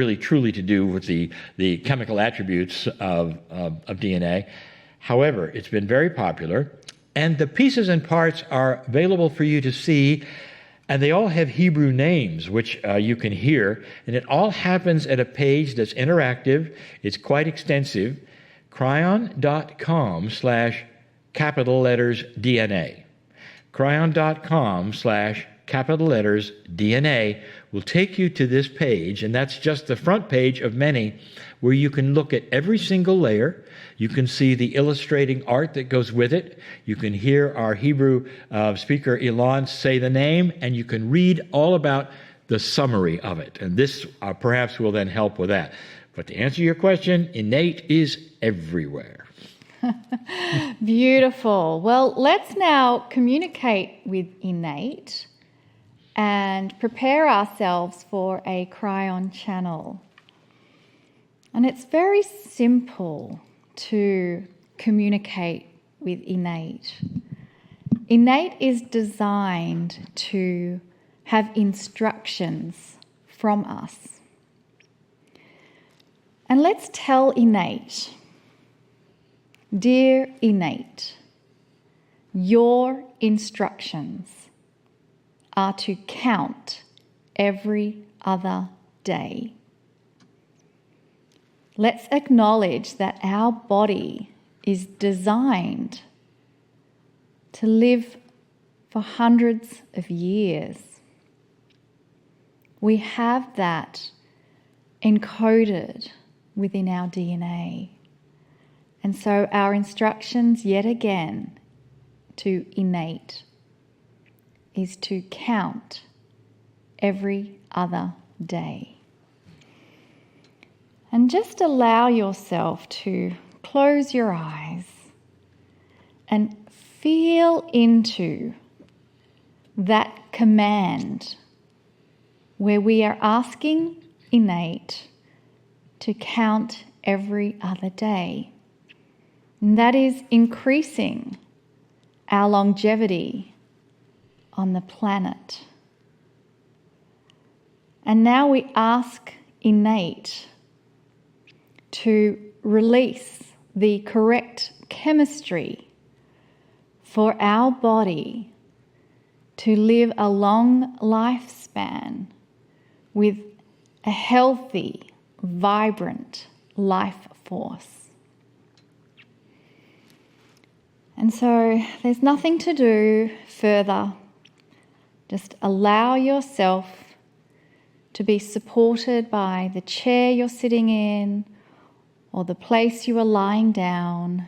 really truly to do with the chemical attributes of DNA. However, it's been very popular, and the pieces and parts are available for you to see, and they all have Hebrew names, which you can hear, and it all happens at a page that's interactive. It's quite extensive. Cryon.com/capital letters DNA. Cryon.com/capital letters DNA will take you to this page, and that's just the front page of many, where you can look at every single layer. You can see the illustrating art that goes with it. You can hear our Hebrew speaker Elon say the name, and you can read all about the summary of it. And this perhaps will then help with that. But to answer your question, innate is everywhere. Beautiful. Well, let's now communicate with innate and prepare ourselves for a Cryon channel. And it's very simple to communicate with innate. Innate is designed to have instructions from us. And let's tell innate, dear innate, your instructions are to count every other day. Let's acknowledge that our body is designed to live for hundreds of years. We have that encoded within our DNA. And so our instructions, yet again, to innate is to count every other day. And just allow yourself to close your eyes and feel into that command where we are asking innate to count every other day. And that is increasing our longevity on the planet. And now we ask innate to release the correct chemistry for our body to live a long lifespan with a healthy, vibrant life force. And so there's nothing to do further. Just allow yourself to be supported by the chair you're sitting in or the place you are lying down,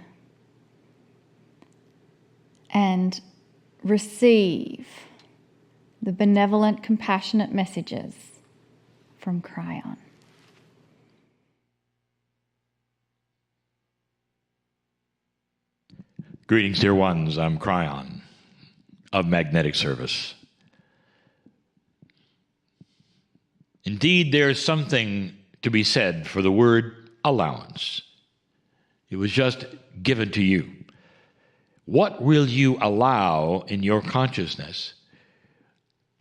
and receive the benevolent, compassionate messages from Cryon. Greetings, dear ones. I'm Cryon of Magnetic Service. Indeed, there's something to be said for the word allowance. It was just given to you. What will you allow in your consciousness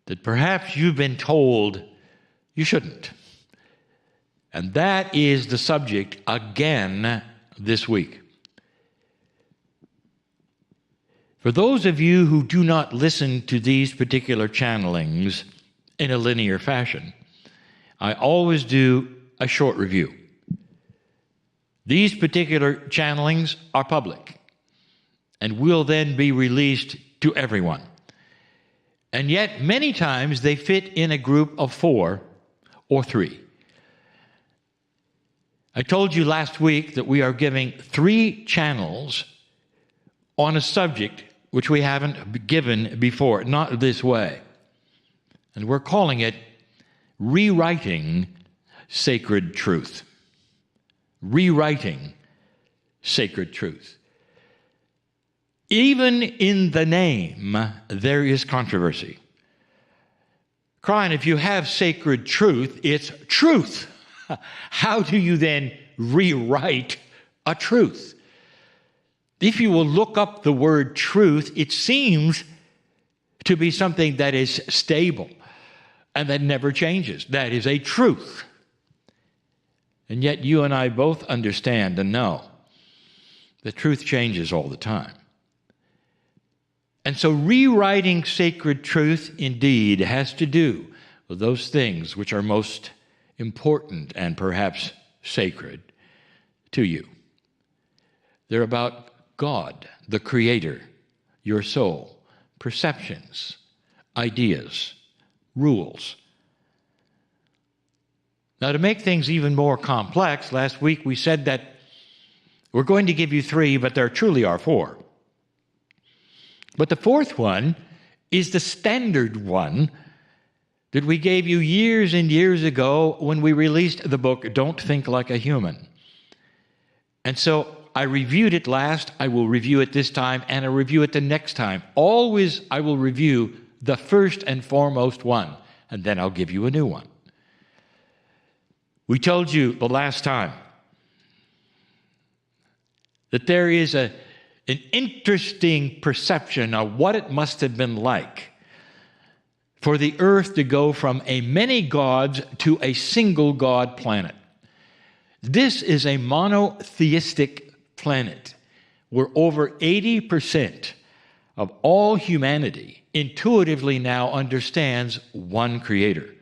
that perhaps you've been told you shouldn't? And that is the subject again this week. For those of you who do not listen to these particular channelings in a linear fashion, I always do a short review. These particular channelings are public and will then be released to everyone. And yet, many times they fit in a group of 4 or 3. I told you last week that we are giving 3 channels on a subject which we haven't given before, not this way. And we're calling it Rewriting Sacred Truth. Rewriting Sacred Truth. Even in the name, there is controversy. Cryon, if you have sacred truth, it's truth. How do you then rewrite a truth? If you will look up the word truth, it seems to be something that is stable and that never changes. That is a truth. And yet you and I both understand and know the truth changes all the time. And so rewriting sacred truth indeed has to do with those things which are most important and perhaps sacred to you. They're about God, the Creator, your soul, perceptions, ideas, rules. Now, to make things even more complex, last week we said that we're going to give you 3, but there truly are 4. But the 4th one is the standard one that we gave you years and years ago when we released the book, Don't Think Like a Human. And so I reviewed it last, I will review it this time, and I'll review it the next time. Always I will review the first and foremost one, and then I'll give you a new one. We told you the last time that there is an interesting perception of what it must have been like for the earth to go from a many gods to a single God planet. This is a monotheistic planet where over 80% of all humanity intuitively now understands one Creator.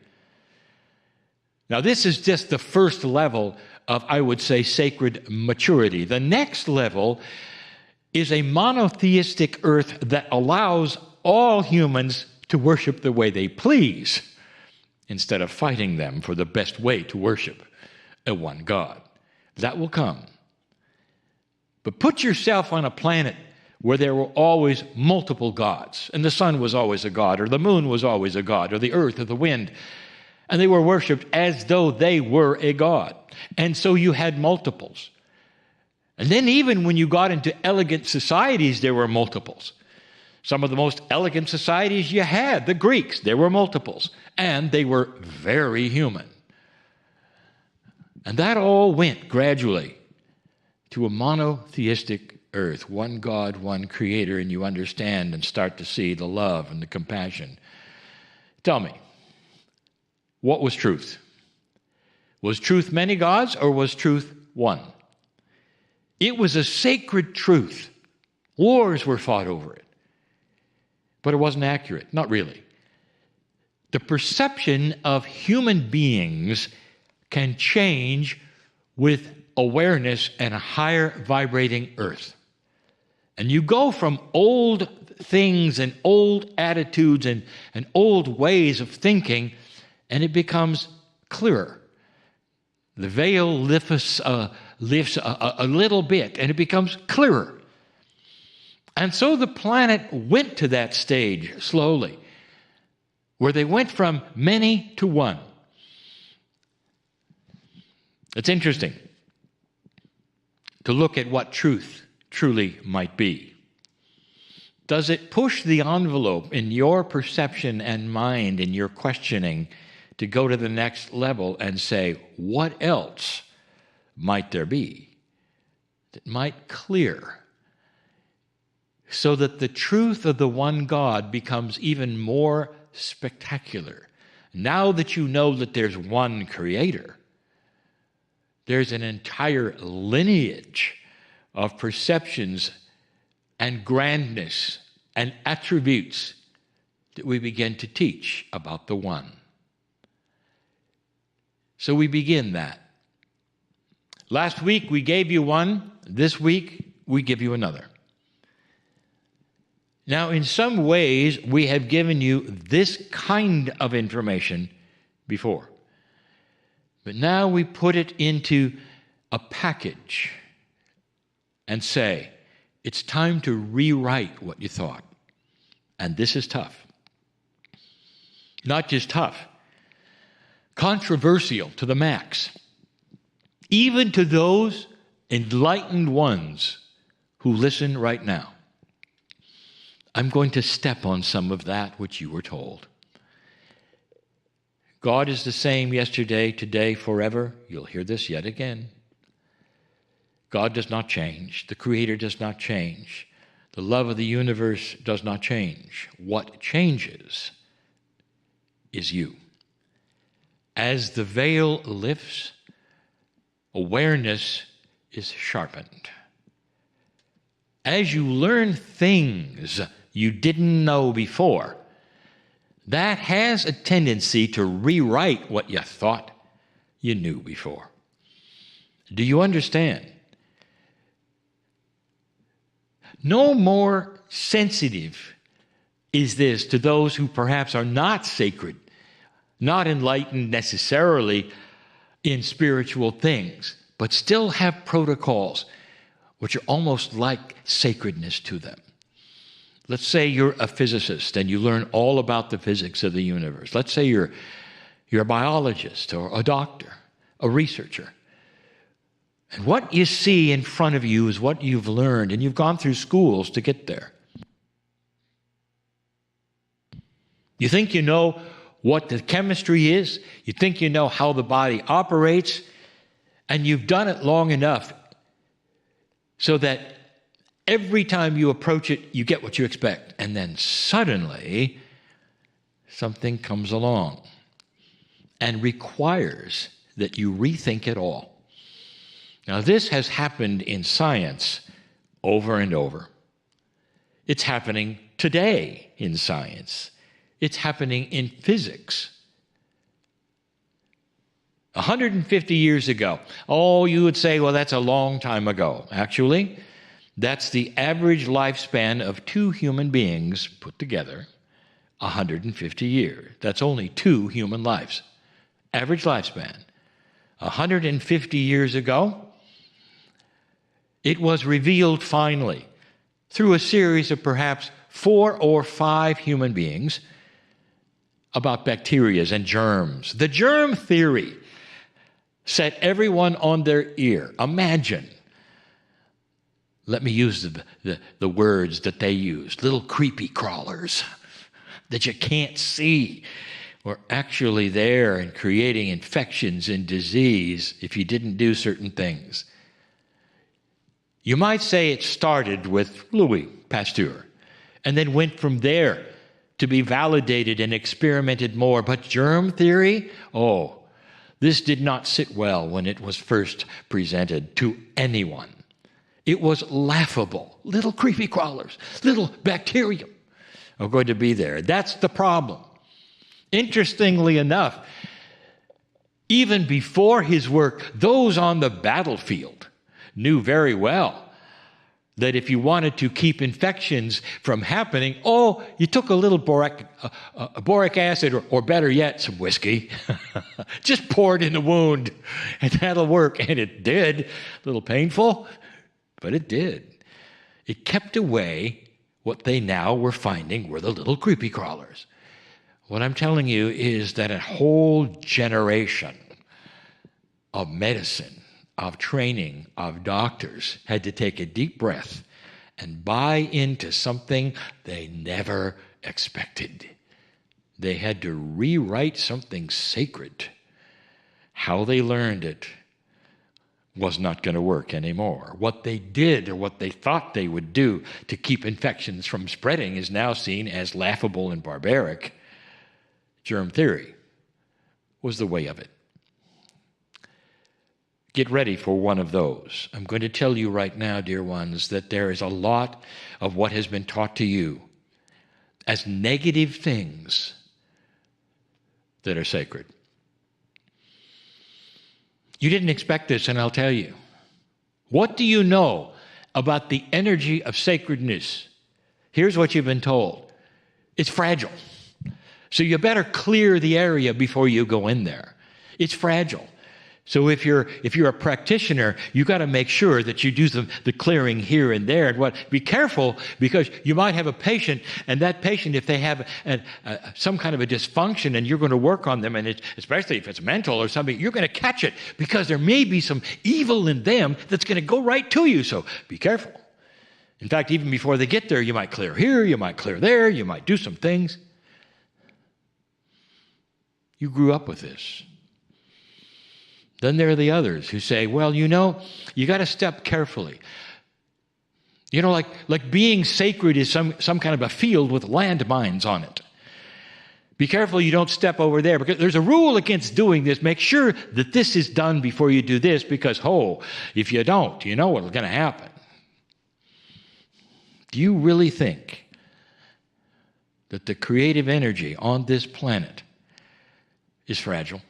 Now, this is just the first level of, I would say, sacred maturity. The next level is a monotheistic earth that allows all humans to worship the way they please, instead of fighting them for the best way to worship a one God. That will come. But put yourself on a planet where there were always multiple gods, and the sun was always a god, or the moon was always a god, or the earth, or the wind, and they were worshipped as though they were a god. And so you had multiples. And then even when you got into elegant societies, there were multiples. Some of the most elegant societies you had, the Greeks, there were multiples, and they were very human. And that all went gradually to a monotheistic earth, one God, one Creator, and you understand and start to see the love and the compassion. Tell me, what was truth? Was truth many gods, or was truth one? It was a sacred truth. Wars were fought over it. But it wasn't accurate, not really. The perception of human beings can change with awareness and a higher vibrating earth. And you go from old things and old attitudes and old ways of thinking, and it becomes clearer. The veil lifts a little bit, and it becomes clearer. And so the planet went to that stage slowly, where they went from many to one. It's interesting to look at what truth truly might be. Does it push the envelope in your perception and mind, in your questioning, to go to the next level and say, what else might there be that might clear, so that the truth of the one God becomes even more spectacular? Now that you know that there's one Creator, there's an entire lineage of perceptions and grandness and attributes that we begin to teach about the one. So we begin that. Last week we gave you one. This week we give you another. Now, in some ways, we have given you this kind of information before. But now we put it into a package and say, it's time to rewrite what you thought. And this is tough. Not just tough, controversial to the max. Even to those enlightened ones who listen right now. I'm going to step on some of that which you were told. God is the same yesterday, today, forever. You'll hear this yet again. God does not change. The Creator does not change. The love of the universe does not change. What changes is you. As the veil lifts, awareness is sharpened. As you learn things you didn't know before, that has a tendency to rewrite what you thought you knew before. Do you understand? No more sensitive is this to those who perhaps are not sacred, not enlightened necessarily in spiritual things, but still have protocols which are almost like sacredness to them. Let's say you're a physicist and you learn all about the physics of the universe. Let's say you're a biologist or a doctor, a researcher. And what you see in front of you is what you've learned, and you've gone through schools to get there. You think you know what the chemistry is, you think you know how the body operates, and you've done it long enough so that every time you approach it, you get what you expect. And then suddenly, something comes along and requires that you rethink it all. Now, this has happened in science over and over. It's happening today in science. It's happening in physics. 150 years ago, you would say, well, that's a long time ago. Actually, that's the average lifespan of two human beings put together, 150 years. That's only 2 human lives. Average lifespan. 150 years ago, it was revealed finally through a series of perhaps 4 or 5 human beings about bacteria and germs. The germ theory set everyone on their ear. Imagine, let me use the words that they used, little creepy crawlers that you can't see were actually there and creating infections and disease if you didn't do certain things. You might say it started with Louis Pasteur and then went from there to be validated and experimented more. But germ theory, this did not sit well when it was first presented to anyone. It was laughable. Little creepy crawlers, little bacteria are going to be there. That's the problem. Interestingly enough, even before his work, those on the battlefield knew very well that if you wanted to keep infections from happening, you took a little boric acid, or better yet, some whiskey. Just pour it in the wound, and that'll work. And it did. A little painful, but it did. It kept away what they now were finding were the little creepy crawlers. What I'm telling you is that a whole generation of medicine, of training, of doctors had to take a deep breath and buy into something they never expected. They had to rewrite something sacred. How they learned it was not going to work anymore. What they did, or what they thought they would do to keep infections from spreading, is now seen as laughable and barbaric. Germ theory was the way of it. Get ready for one of those. I'm going to tell you right now, dear ones, that there is a lot of what has been taught to you as negative things that are sacred. You didn't expect this, and I'll tell you. What do you know about the energy of sacredness? Here's what you've been told. It's fragile. So you better clear the area before you go in there. It's fragile. So if you're a practitioner, you got to make sure that you do the clearing here and there. And be careful, because you might have a patient, and that patient, if they have some kind of a dysfunction, and you're going to work on them, and especially if it's mental or something, you're going to catch it, because there may be some evil in them that's going to go right to you. So be careful. In fact, even before they get there, you might clear here, you might clear there, you might do some things. You grew up with this. Then there are the others who say, well, you got to step carefully. Like being sacred is some kind of a field with landmines on it. Be careful you don't step over there, because there's a rule against doing this. Make sure that this is done before you do this, because, if you don't, you know what's going to happen. Do you really think that the creative energy on this planet is fragile?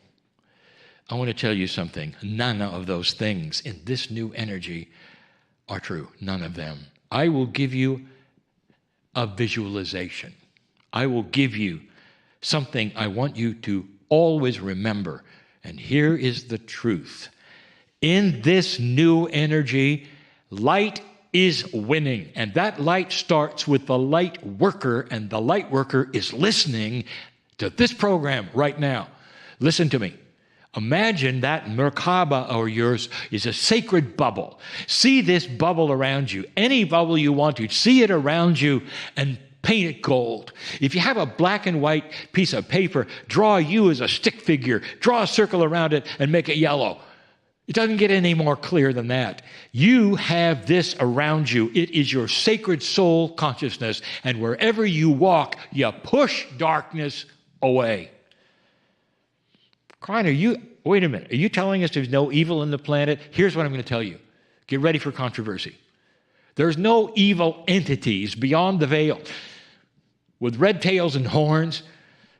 I want to tell you something. None of those things in this new energy are true. None of them. I will give you a visualization. I will give you something I want you to always remember. And here is the truth. In this new energy, light is winning. And that light starts with the light worker, and the light worker is listening to this program right now. Listen to me. Imagine that Merkaba or yours is a sacred bubble. See this bubble around you. Any bubble you want to. See it around you and paint it gold. If you have a black and white piece of paper, draw you as a stick figure. Draw a circle around it and make it yellow. It doesn't get any more clear than that. You have this around you. It is your sacred soul consciousness. And wherever you walk, you push darkness away. Cryon, wait a minute. Are you telling us there's no evil in the planet? Here's what I'm going to tell you. Get ready for controversy. There's no evil entities beyond the veil with red tails and horns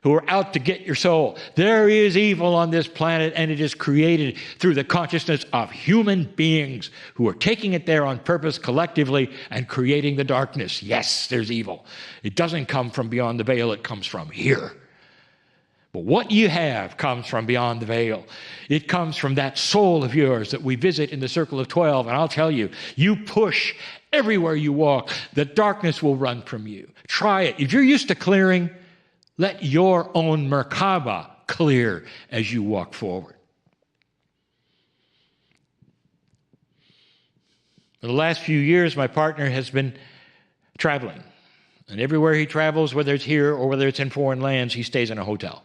who are out to get your soul. There is evil on this planet, and it is created through the consciousness of human beings who are taking it there on purpose collectively and creating the darkness. Yes, there's evil. It doesn't come from beyond the veil. It comes from here. But what you have comes from beyond the veil. It comes from that soul of yours that we visit in the Circle of 12. And I'll tell you, you push everywhere you walk, the darkness will run from you. Try it. If you're used to clearing, let your own Merkaba clear as you walk forward. For the last few years, my partner has been traveling. And everywhere he travels, whether it's here or whether it's in foreign lands, he stays in a hotel.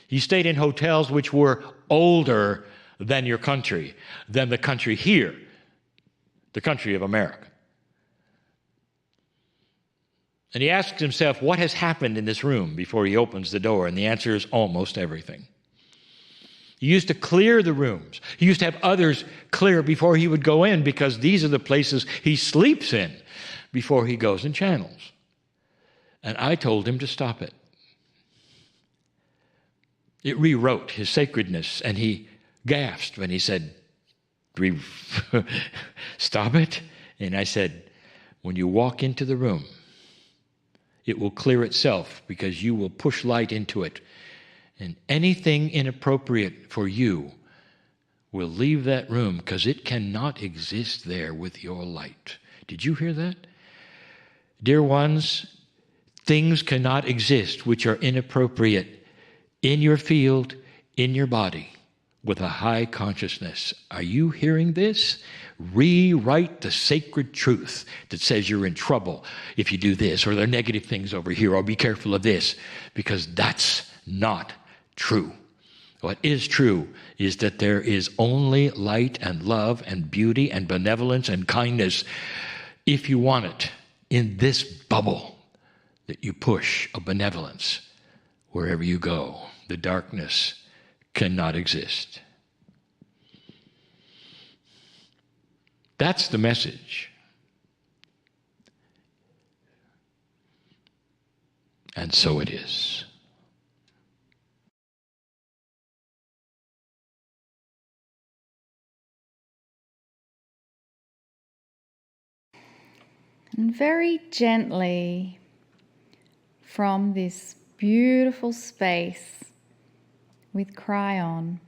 He stayed in hotels which were older than your country, than the country here, the country of America. And he asks himself, what has happened in this room before he opens the door? And the answer is almost everything. He used to clear the rooms. He used to have others clear before he would go in, because these are the places he sleeps in before he goes and channels. And I told him to stop it. It rewrote his sacredness, and he gasped when he said, stop it? And I said, when you walk into the room, it will clear itself, because you will push light into it. And anything inappropriate for you will leave that room, because it cannot exist there with your light. Did you hear that? Dear ones, things cannot exist which are inappropriate in your field, in your body, with a high consciousness. Are you hearing this? Rewrite the sacred truth that says you're in trouble if you do this, or there are negative things over here, or be careful of this, because that's not true. What is true is that there is only light and love and beauty and benevolence and kindness, if you want it, in this bubble that you push of benevolence wherever you go. The darkness cannot exist. That's the message. And so it is. And very gently, from this beautiful space with Cryon,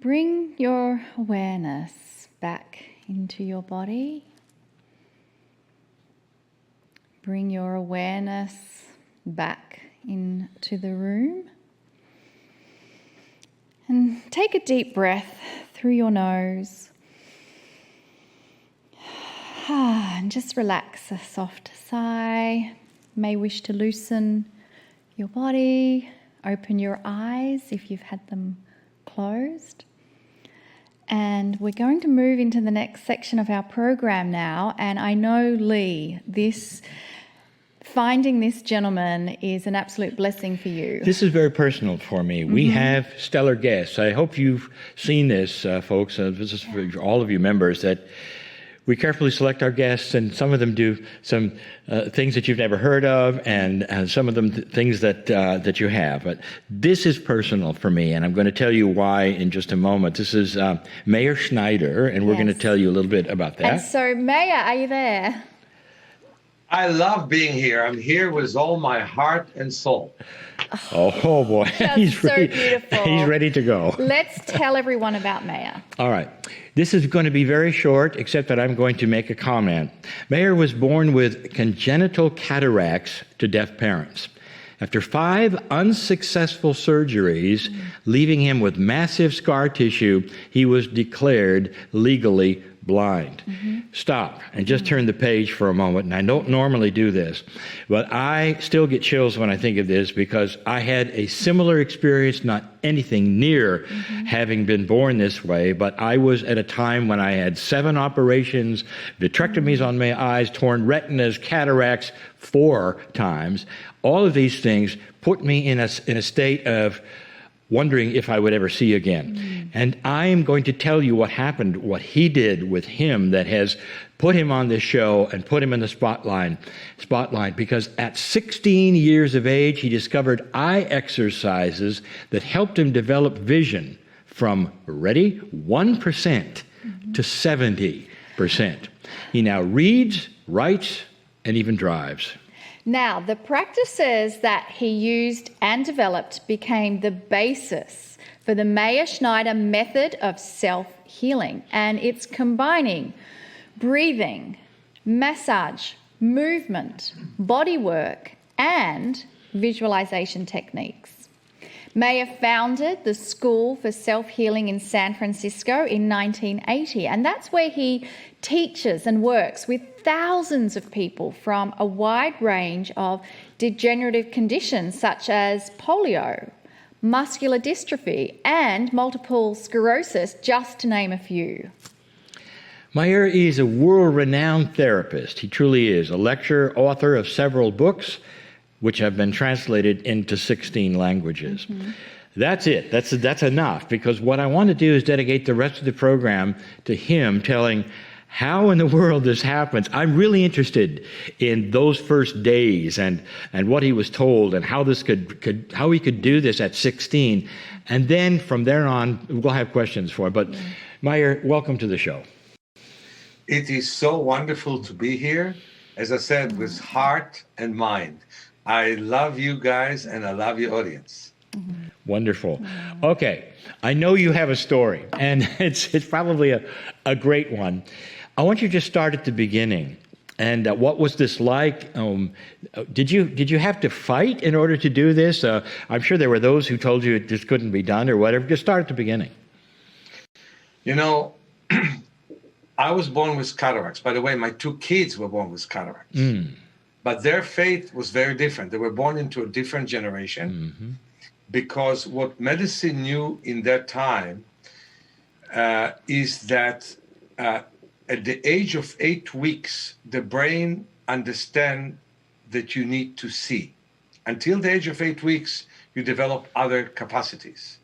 bring your awareness back into your body. Bring your awareness back into the room. And take a deep breath through your nose. And just relax, a soft sigh. You may wish to loosen your body, open your eyes if you've had them closed. And we're going to move into the next section of our program now. And I know, Lee, this finding this gentleman is an absolute blessing for you. This is very personal for me. We have stellar guests. I hope you've seen this, folks. This is for all of you members, that we carefully select our guests, and some of them do some things that you've never heard of, and some of them things that you have. But this is personal for me, and I'm going to tell you why in just a moment. This is Mayor Schneider, and we're going to tell you a little bit about that. And so, Mayor, are you there? I love being here. I'm here with all my heart and soul. Oh boy, That's so beautiful. He's ready to go. Let's tell everyone about Mayor. All right. This is going to be very short, except that I'm going to make a comment. Mayor was born with congenital cataracts to deaf parents. After 5 unsuccessful surgeries, leaving him with massive scar tissue, he was declared legally blind. Stop and just turn the page for a moment. And I don't normally do this, but I still get chills when I think of this, because I had a similar experience, not anything near having been born this way, but I was at a time when I had 7 operations, vitrectomies on my eyes, torn retinas, cataracts 4 times. All of these things put me in a state of wondering if I would ever see again. And I am going to tell you what happened, what he did with him that has put him on this show and put him in the spotlight, because at 16 years of age, he discovered eye exercises that helped him develop vision from, ready, 1% to 70%. He now reads, writes, and even drives. Now, the practices that he used and developed became the basis for the Mayor Schneider method of self-healing, and it's combining breathing, massage, movement, body work, and visualization techniques. Mayor founded the School for Self-Healing in San Francisco in 1980, and that's where he teaches and works with thousands of people from a wide range of degenerative conditions such as polio, muscular dystrophy, and multiple sclerosis, just to name a few. Mayor is a world-renowned therapist. He truly is a lecturer, author of several books, which have been translated into 16 languages. That's it. That's enough, because what I want to do is dedicate the rest of the program to him telling how in the world this happens. I'm really interested in those first days and what he was told and how this how he could do this at 16. And then from there on, we'll have questions for him. But Mayor, welcome to the show. It is so wonderful to be here, as I said, with heart and mind. I love you guys, and I love your audience. Wonderful. Okay, I know you have a story, and it's probably a great one. I want you to just start at the beginning. And what was this like? Did you have to fight in order to do this? I'm sure there were those who told you it just couldn't be done or whatever. Just start at the beginning. You know, I was born with cataracts. By the way, my 2 kids were born with cataracts. But their fate was very different. They were born into a different generation because what medicine knew in that time is that at the age of 8 weeks, the brain understands that you need to see. Until the age of 8 weeks, you develop other capacities.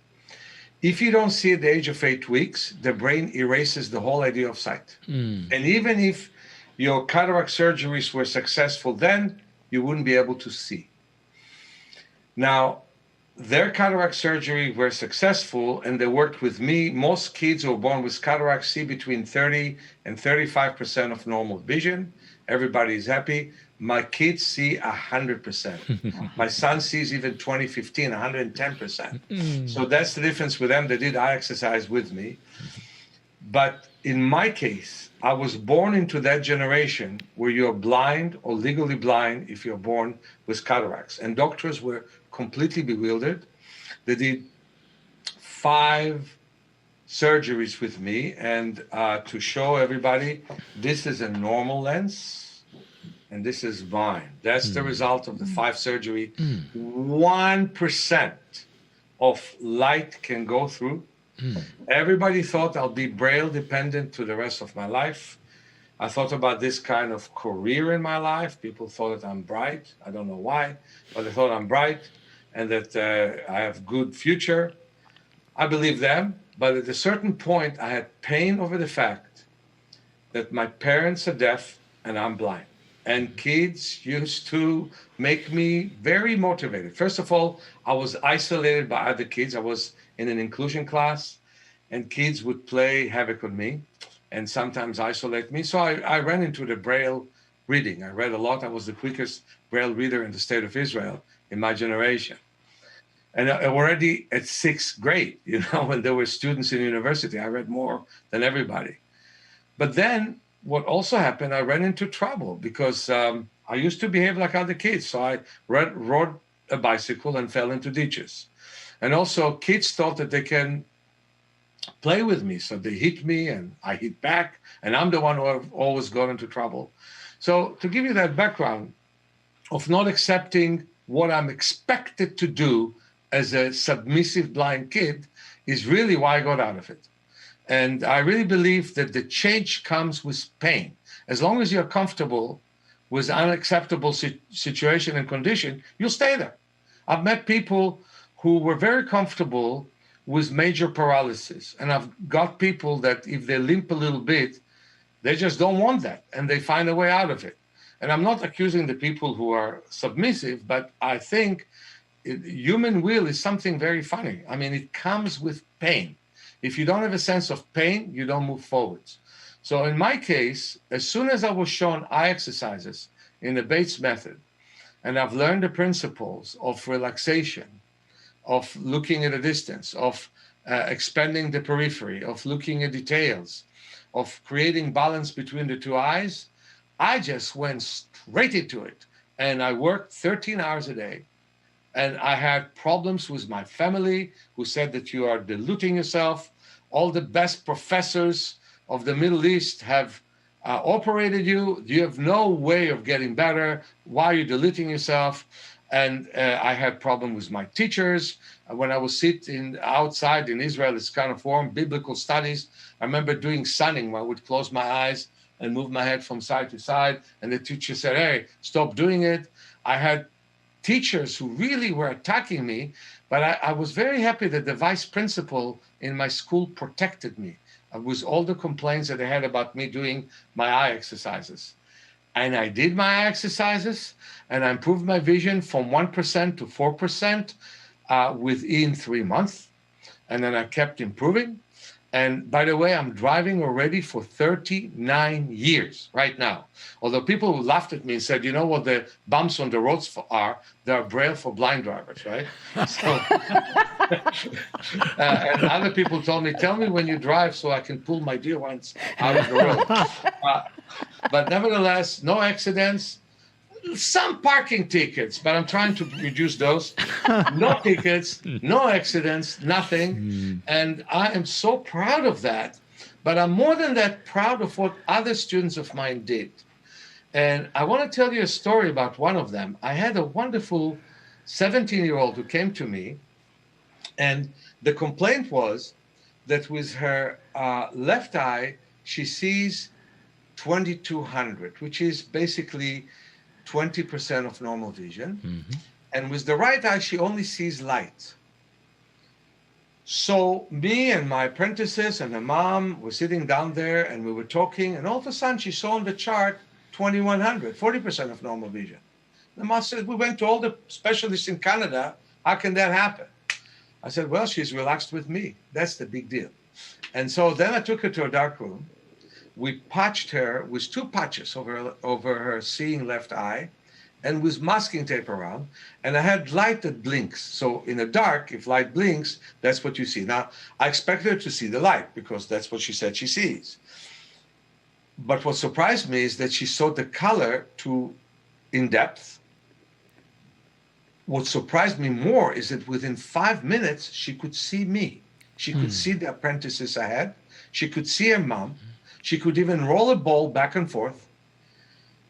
If you don't see at the age of 8 weeks, the brain erases the whole idea of sight. And even if your cataract surgeries were successful then, you wouldn't be able to see. Now, their cataract surgery were successful, and they worked with me. Most kids who are born with cataract see between 30 and 35% of normal vision. Everybody is happy. My kids see 100%. My son sees even 20/15, 110%. So that's the difference with them. They did eye exercise with me. But in my case, I was born into that generation where you're blind or legally blind if you're born with cataracts. And doctors were completely bewildered. They did 5 surgeries with me, and to show everybody, this is a normal lens, and this is mine. That's the result of the 5 surgery. 1% of light can go through. Everybody thought I'll be braille dependent to the rest of my life. I thought about this kind of career in my life. People thought that I'm bright. I don't know why, but they thought I'm bright and that I have good future. I believe them, but at a certain point, I had pain over the fact that my parents are deaf and I'm blind. And kids used to make me very motivated. First of all, I was isolated by other kids. I was in an inclusion class, and kids would play havoc on me and sometimes isolate me. So I ran into the Braille reading. I read a lot. I was the quickest Braille reader in the state of Israel in my generation. And already at sixth grade, when there were students in university, I read more than everybody. But then what also happened, I ran into trouble because I used to behave like other kids. So I rode a bicycle and fell into ditches. And also kids thought that they can play with me. So they hit me and I hit back. And I'm the one who always got into trouble. So to give you that background of not accepting what I'm expected to do as a submissive blind kid is really why I got out of it. And I really believe that the change comes with pain. As long as you're comfortable with unacceptable situation and condition, you'll stay there. I've met people who were very comfortable with major paralysis. And I've got people that if they limp a little bit, they just don't want that. And they find a way out of it. And I'm not accusing the people who are submissive, but I think human will is something very funny. I mean, it comes with pain. If you don't have a sense of pain, you don't move forwards. So in my case, as soon as I was shown eye exercises in the Bates method, and I've learned the principles of relaxation, of looking at a distance, of expanding the periphery, of looking at details, of creating balance between the two eyes, I just went straight into it. And I worked 13 hours a day. And I had problems with my family who said that you are diluting yourself. All the best professors of the Middle East have operated you. You have no way of getting better. Why are you diluting yourself? And I had problems with my teachers. When I was sitting outside in Israel, it's kind of form, biblical studies. I remember doing sunning where I would close my eyes and move my head from side to side. And the teacher said, hey, stop doing it. I had teachers who really were attacking me, but I was very happy that the vice principal in my school protected me with all the complaints that they had about me doing my eye exercises. And I did my eye exercises, and I improved my vision from 1% to 4% within 3 months. And then I kept improving. And by the way, I'm driving already for 39 years right now. Although people laughed at me and said, you know what the bumps on the roads are? They are Braille for blind drivers, right? So, and other people told me, tell me when you drive so I can pull my dear ones out of the road. But nevertheless, no accidents. Some parking tickets, but I'm trying to reduce those. No tickets, no accidents, nothing. And I am so proud of that. But I'm more than that proud of what other students of mine did. And I want to tell you a story about one of them. I had a wonderful 17-year-old who came to me, and the complaint was that with her left eye, she sees 2200, which is basically 20% of normal vision. Mm-hmm. And with the right eye, she only sees light. So me and my apprentices and her mom were sitting down there and we were talking, and all of a sudden she saw on the chart 2100, 40% of normal vision. The mom said, we went to all the specialists in Canada. How can that happen? I said, well, she's relaxed with me. That's the big deal. And so then I took her to a dark room. We patched her with 2 patches over her seeing left eye and with masking tape around. And I had light that blinks. So in the dark, if light blinks, that's what you see. Now, I expected her to see the light because that's what she said she sees. But what surprised me is that she saw the color in depth. What surprised me more is that within 5 minutes, she could see me. She could see the apprentices I had. She could see her mom. She could even roll a ball back and forth.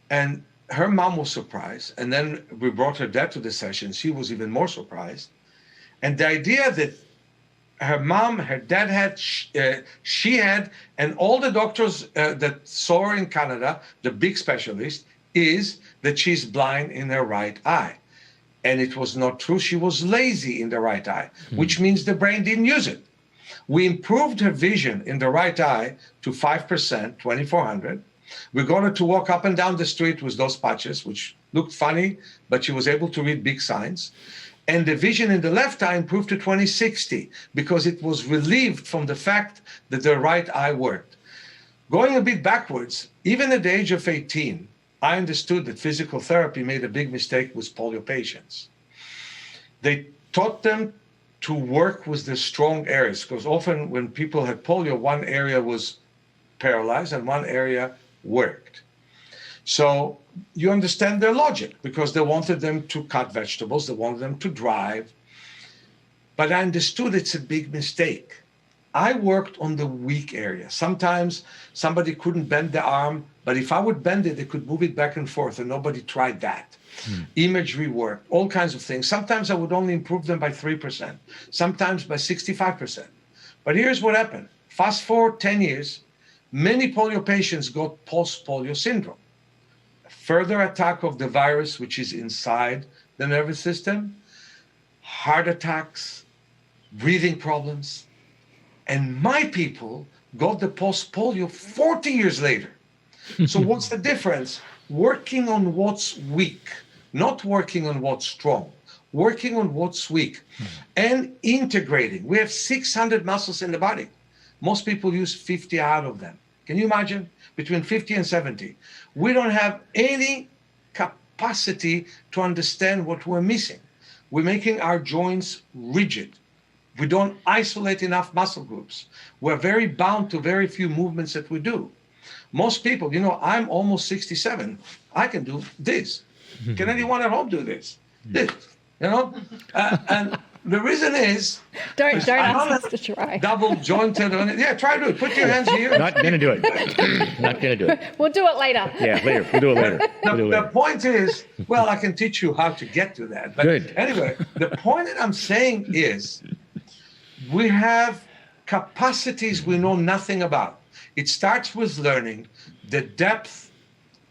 And her mom was surprised. And then we brought her dad to the session. She was even more surprised. And the idea that her mom, her dad had, she had, and all the doctors that saw her in Canada, the big specialist, is that she's blind in her right eye. And it was not true. She was lazy in the right eye, which means the brain didn't use it. We improved her vision in the right eye to 5%, 2,400. We got her to walk up and down the street with those patches, which looked funny, but she was able to read big signs. And the vision in the left eye improved to 20/60 because it was relieved from the fact that the right eye worked. Going a bit backwards, even at the age of 18, I understood that physical therapy made a big mistake with polio patients. They taught them to work with the strong areas, because often when people had polio, one area was paralyzed and one area worked. So you understand their logic, because they wanted them to cut vegetables, they wanted them to drive. But I understood it's a big mistake. I worked on the weak area. Sometimes somebody couldn't bend the arm, but if I would bend it, they could move it back and forth, and nobody tried that. Imagery work, all kinds of things. Sometimes I would only improve them by 3%, sometimes by 65%. But here's what happened. Fast forward 10 years, many polio patients got post-polio syndrome. Further attack of the virus, which is inside the nervous system, heart attacks, breathing problems. And my people got the post-polio 40 years later. So what's the difference? Working on what's weak, not working on what's strong, working on what's weak, and integrating. We have 600 muscles in the body. Most people use 50 out of them. Can you imagine? Between 50 and 70. We don't have any capacity to understand what we're missing. We're making our joints rigid. We don't isolate enough muscle groups. We're very bound to very few movements that we do. Most people, I'm almost 67. I can do this. Can anyone at home do this? This, and the reason is... Don't ask us to try. Double jointed. Yeah, try to do it. Put your hands here. Not going to do it. Not going to do it. We'll do it later. Yeah, later. We'll do it later. The point is, well, I can teach you how to get to that. But Good. Anyway, the point that I'm saying is we have capacities we know nothing about. It starts with learning the depth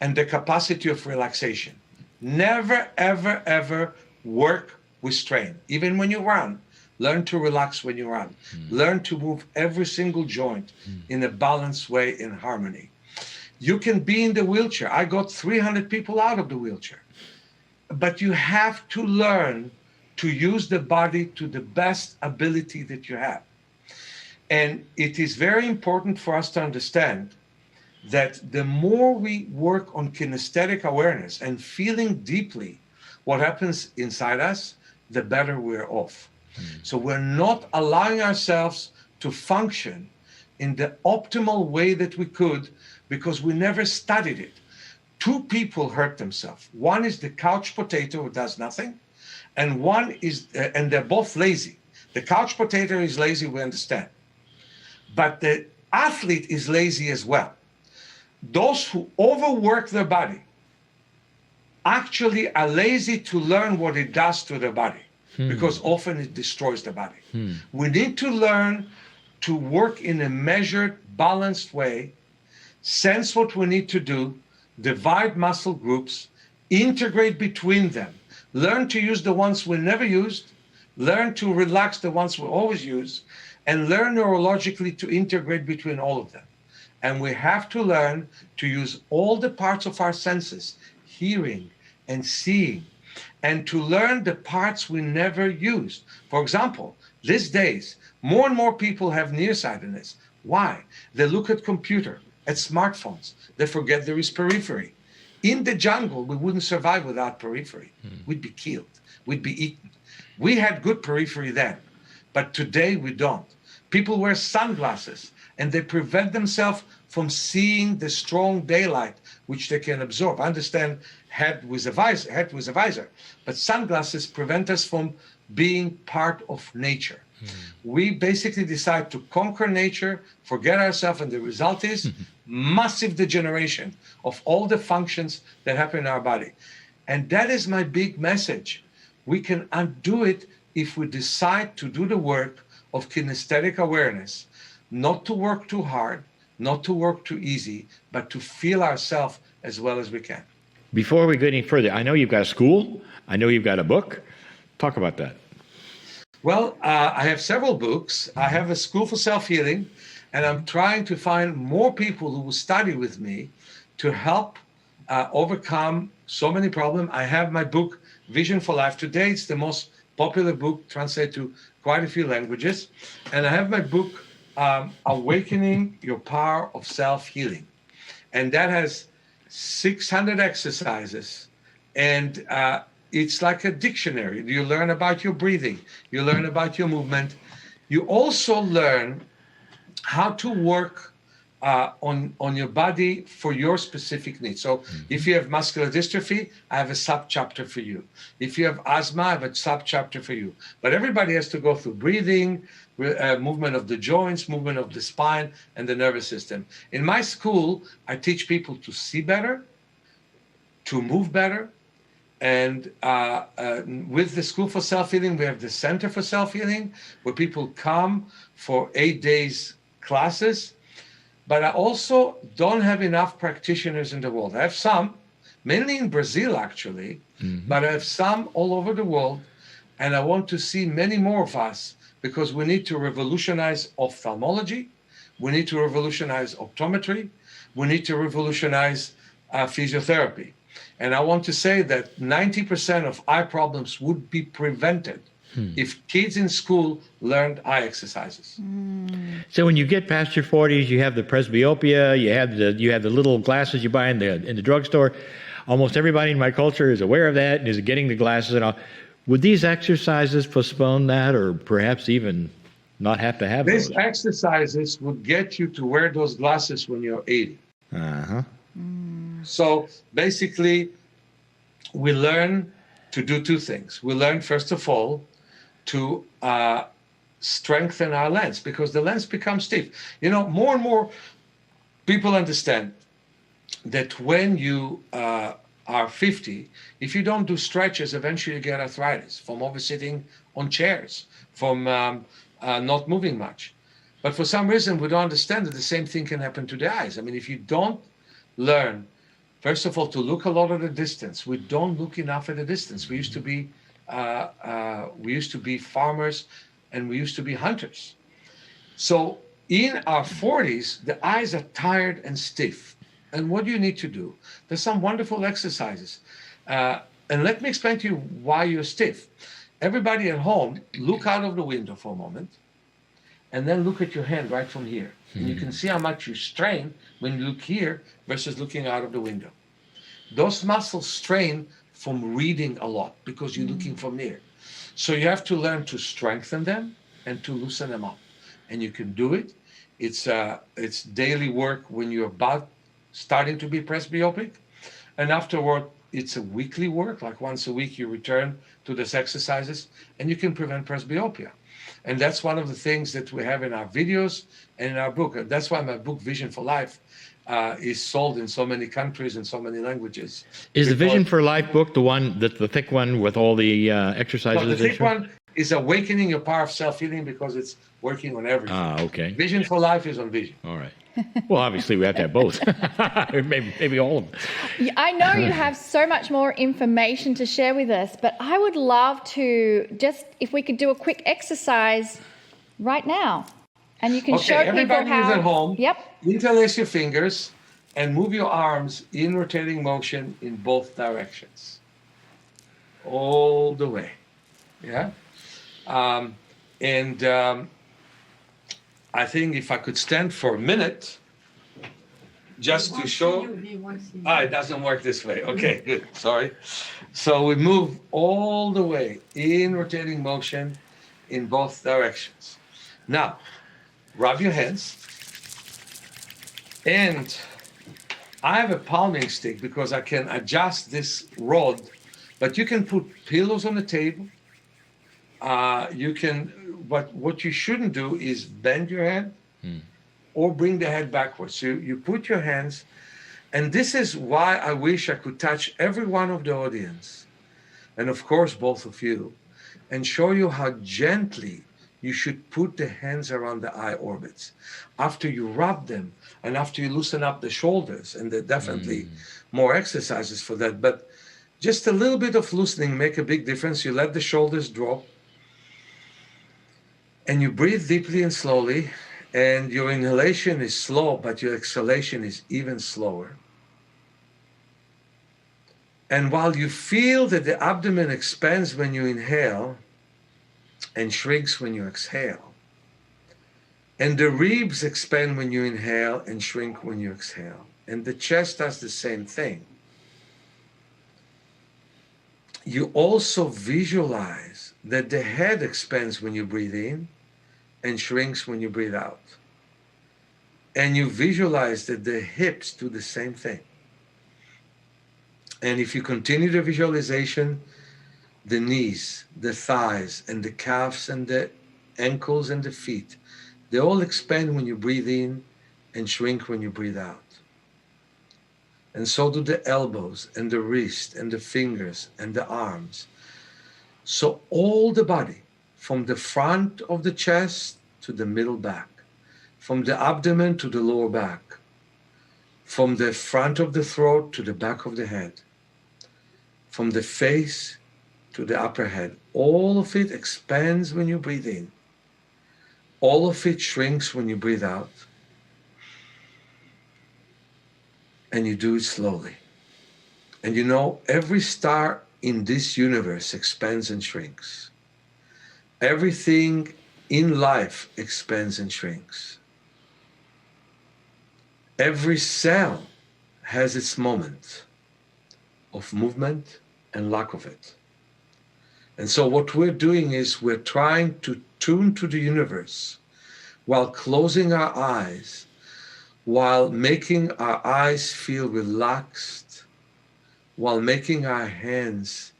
and the capacity of relaxation. Never, ever, ever work with strain. Even when you run, learn to relax when you run. Learn to move every single joint in a balanced way, in harmony. You can be in the wheelchair. I got 300 people out of the wheelchair. But you have to learn to use the body to the best ability that you have. And it is very important for us to understand that the more we work on kinesthetic awareness and feeling deeply what happens inside us, the better we're off. So we're not allowing ourselves to function in the optimal way that we could because we never studied it. Two people hurt themselves. One is the couch potato who does nothing, and one is, and they're both lazy. The couch potato is lazy, we understand. But the athlete is lazy as well. Those who overwork their body actually are lazy to learn what it does to their body, because often it destroys the body. We need to learn to work in a measured, balanced way, sense what we need to do, divide muscle groups, integrate between them, learn to use the ones we never used, learn to relax the ones we always use, and learn neurologically to integrate between all of them. And we have to learn to use all the parts of our senses, hearing and seeing, and to learn the parts we never used. For example, these days, more and more people have nearsightedness. Why? They look at computer, at smartphones. They forget there is periphery. In the jungle, we wouldn't survive without periphery. We'd be killed. We'd be eaten. We had good periphery then, but today we don't. People wear sunglasses and they prevent themselves from seeing the strong daylight which they can absorb. I understand head with a visor, but sunglasses prevent us from being part of nature. We basically decide to conquer nature, forget ourselves, and the result is massive degeneration of all the functions that happen in our body. And that is my big message. We can undo it if we decide to do the work of kinesthetic awareness, not to work too hard, not to work too easy, but to feel ourselves as well as we can. Before we go any further, I know you've got a school. I know you've got a book. Talk about that. Well, I have several books. I have a school for self-healing, and I'm trying to find more people who will study with me to help overcome so many problems. I have my book, Vision for Life. Today, it's the most popular book, translated to quite a few languages. And I have my book, Awakening Your Power of Self-Healing. And that has 600 exercises. And it's like a dictionary. You learn about your breathing. You learn about your movement. You also learn how to work on your body for your specific needs. So if you have muscular dystrophy, I have a sub-chapter for you. If you have asthma, I have a sub-chapter for you. But everybody has to go through breathing, movement of the joints, movement of the spine, and the nervous system. In my school, I teach people to see better, to move better. And with the School for Self-Healing, we have the Center for Self-Healing, where people come for 8 days classes. But I also don't have enough practitioners in the world. I have some, mainly in Brazil, actually, but I have some all over the world. And I want to see many more of us, because we need to revolutionize ophthalmology. We need to revolutionize optometry. We need to revolutionize physiotherapy. And I want to say that 90% of eye problems would be prevented if kids in school learned eye exercises. So when you get past your 40s, you have the presbyopia, you have the little glasses you buy in the drugstore. Almost everybody in my culture is aware of that and is getting the glasses and all. Would these exercises postpone that, or perhaps even not have to have These those? exercises would get you to wear those glasses when you're 80. Uh-huh. So basically, we learn to do two things. We learn, first of all, to strengthen our lens, because the lens becomes stiff. You know, more and more people understand that when you are 50, if you don't do stretches, eventually you get arthritis from oversitting on chairs, from not moving much. But for some reason, we don't understand that the same thing can happen to the eyes. I mean, if you don't learn, first of all, to look a lot at the distance. We don't look enough at the distance. We used to be farmers, and we used to be hunters. So in our 40s, the eyes are tired and stiff. And what do you need to do? There's some wonderful exercises. And let me explain to you why you're stiff. Everybody at home, look out of the window for a moment, and then look at your hand right from here. And you can see how much you strain when you look here versus looking out of the window. Those muscles strain from reading a lot because you're looking from near. So you have to learn to strengthen them and to loosen them up. And you can do it. It's daily work when you're about starting to be presbyopic. And afterward, it's a weekly work, like once a week you return to these exercises, and you can prevent presbyopia. And that's one of the things that we have in our videos and in our book. That's why my book, Vision for Life, is sold in so many countries and so many languages. Is the Vision for Life book the one, the thick one with all the exercises? No, the thick one is Awakening Your Power of Self-Healing, because it's working on everything. Ah, okay. Vision for Life is on vision. All right. Well, obviously we have to have both. maybe all of them. I know you have so much more information to share with us, but I would love to just, if we could do a quick exercise right now. And you can show people how... Everybody who's at home, Yep. interlace your fingers and move your arms in rotating motion in both directions. All the way. Yeah? I think if I could stand for a minute, just to show... it doesn't work this way. Okay, good. Sorry. So we move all the way in rotating motion in both directions. Now, rub your hands. And I have a palming stick because I can adjust this rod, but you can put pillows on the table. But what you shouldn't do is bend your head or bring the head backwards. So you put your hands, and this is why I wish I could touch every one of the audience, and of course both of you, and show you how gently you should put the hands around the eye orbits. After you rub them and after you loosen up the shoulders, and there are definitely more exercises for that, but just a little bit of loosening make a big difference. You let the shoulders drop and you breathe deeply and slowly, and your inhalation is slow, but your exhalation is even slower. And while you feel that the abdomen expands when you inhale and shrinks when you exhale, and the ribs expand when you inhale and shrink when you exhale, and the chest does the same thing, you also visualize that the head expands when you breathe in and shrinks when you breathe out. And you visualize that the hips do the same thing. And if you continue the visualization, the knees, the thighs, and the calves, and the ankles, and the feet, they all expand when you breathe in and shrink when you breathe out. And so do the elbows, and the wrist, and the fingers, and the arms. So all the body, from the front of the chest to the middle back, from the abdomen to the lower back, from the front of the throat to the back of the head, from the face to the upper head, all of it expands when you breathe in. All of it shrinks when you breathe out. And you do it slowly. And you know, every star in this universe expands and shrinks. Everything in life expands and shrinks. Every cell has its moment of movement and lack of it. And so what we're doing is we're trying to tune to the universe while closing our eyes, while making our eyes feel relaxed, while making our hands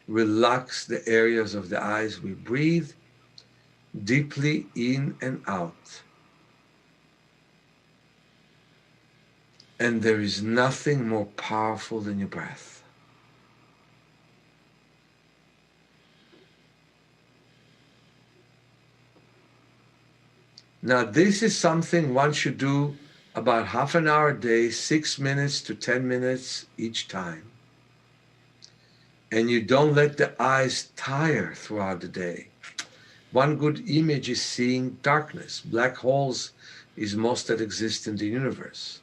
relax the areas of the eyes. We breathe deeply in and out. And there is nothing more powerful than your breath. Now, this is something one should do about half an hour a day, 6 minutes to 10 minutes each time. And you don't let the eyes tire throughout the day. One good image is seeing darkness. Black holes is most that exist in the universe.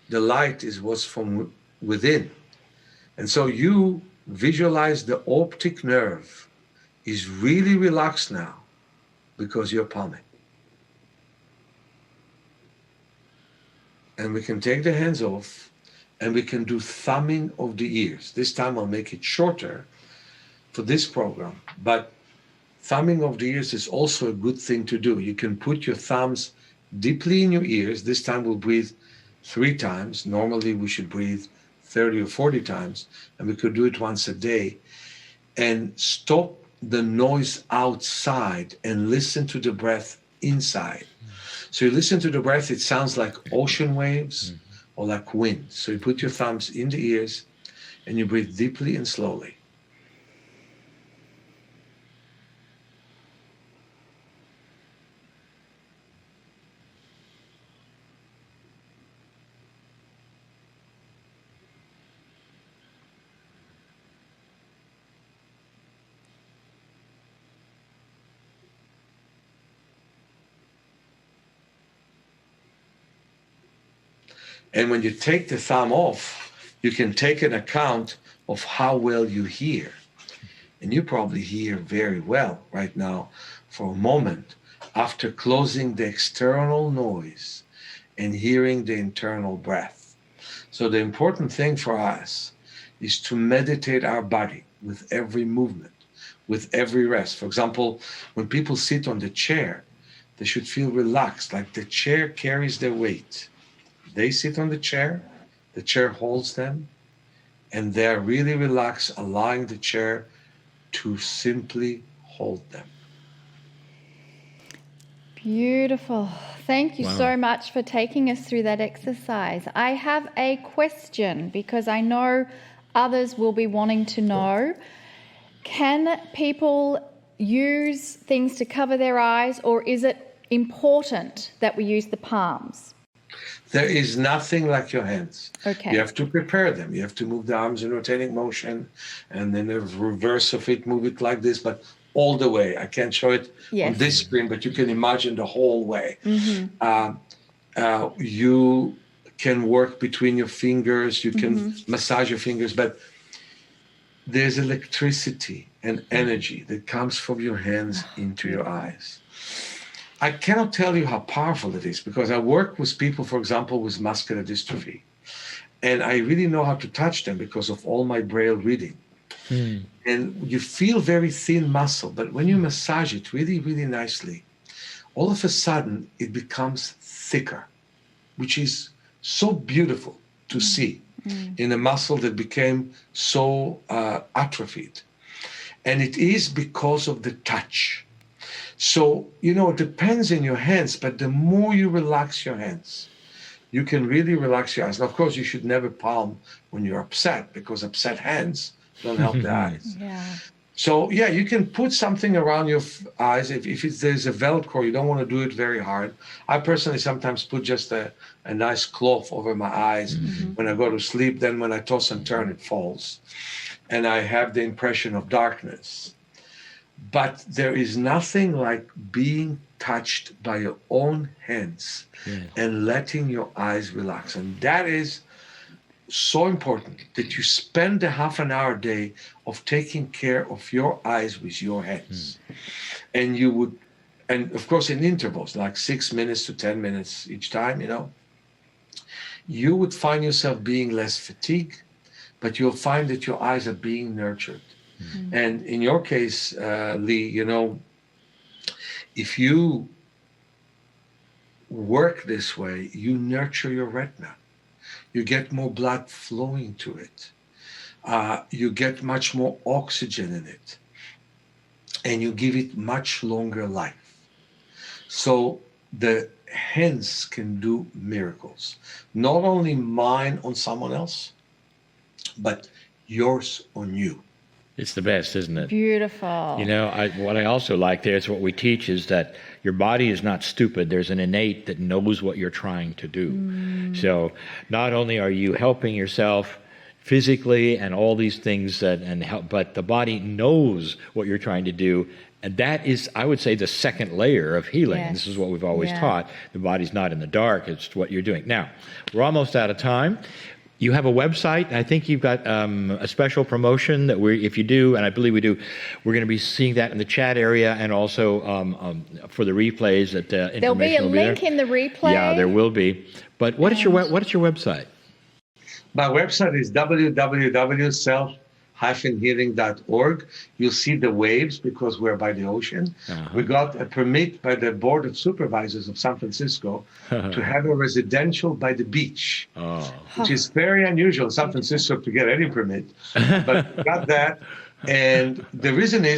The light is what's from within. And so you visualize the optic nerve is really relaxed now because you're palming. And we can take the hands off and we can do thumbing of the ears. This time I'll make it shorter for this program, but thumbing of the ears is also a good thing to do. You can put your thumbs deeply in your ears. This time we'll breathe 3 times. Normally we should breathe 30 or 40 times, and we could do it once a day. And stop the noise outside and listen to the breath inside. So you listen to the breath, it sounds like ocean waves or like wind. So you put your thumbs in the ears and you breathe deeply and slowly. And when you take the thumb off, you can take an account of how well you hear. And you probably hear very well right now for a moment after closing the external noise and hearing the internal breath. So the important thing for us is to meditate our body with every movement, with every rest. For example, when people sit on the chair, they should feel relaxed, like the chair carries their weight. They sit on the chair holds them, and they're really relaxed, allowing the chair to simply hold them. Beautiful. Thank you Wow. so much for taking us through that exercise. I have a question because I know others will be wanting to know. Can people use things to cover their eyes, or is it important that we use the palms? There is nothing like your hands. Okay. You have to prepare them. You have to move the arms in rotating motion, and then the reverse of it, move it like this, but all the way. I can't show it on this screen, but you can imagine the whole way. You can work between your fingers. You can massage your fingers, but there's electricity and energy that comes from your hands into your eyes. I cannot tell you how powerful it is, because I work with people, for example, with muscular dystrophy, and I really know how to touch them because of all my Braille reading. And you feel very thin muscle, but when you massage it really, really nicely, all of a sudden it becomes thicker, which is so beautiful to see in a muscle that became so atrophied. And it is because of the touch. So, it depends in your hands, but the more you relax your hands, you can really relax your eyes. Now, of course, you should never palm when you're upset, because upset hands don't help the eyes. So, you can put something around your eyes. If there's a Velcro, you don't want to do it very hard. I personally sometimes put just a nice cloth over my eyes when I go to sleep. Then when I toss and turn, it falls. And I have the impression of darkness. But there is nothing like being touched by your own hands and letting your eyes relax. And that is so important, that you spend a half an hour a day of taking care of your eyes with your hands. And you would, and of course in intervals, like 6 minutes to 10 minutes each time, you would find yourself being less fatigued, but you'll find that your eyes are being nurtured. And in your case, Lee, if you work this way, you nurture your retina. You get more blood flowing to it. You get much more oxygen in it. And you give it much longer life. So the hands can do miracles. Not only mine on someone else, but yours on you. It's the best, isn't it? Beautiful. What I also like there is what we teach is that your body is not stupid. There's an innate that knows what you're trying to do. So not only are you helping yourself physically and all these things but the body knows what you're trying to do. And that is, I would say, the second layer of healing. Yes. This is what we've always taught. The body's not in the dark. It's what you're doing. Now, we're almost out of time. You have a website, and I think you've got a special promotion that if you do, and I believe we do, we're going to be seeing that in the chat area, and also for the replays. There'll be a link in the replay. Yeah, there will be. But what is your website? My website is www.self-healing.org. You'll see the waves because we're by the ocean. We got a permit by the Board of Supervisors of San Francisco to have a residential by the beach, which is very unusual in San Francisco to get any permit. But we got that. And the reason is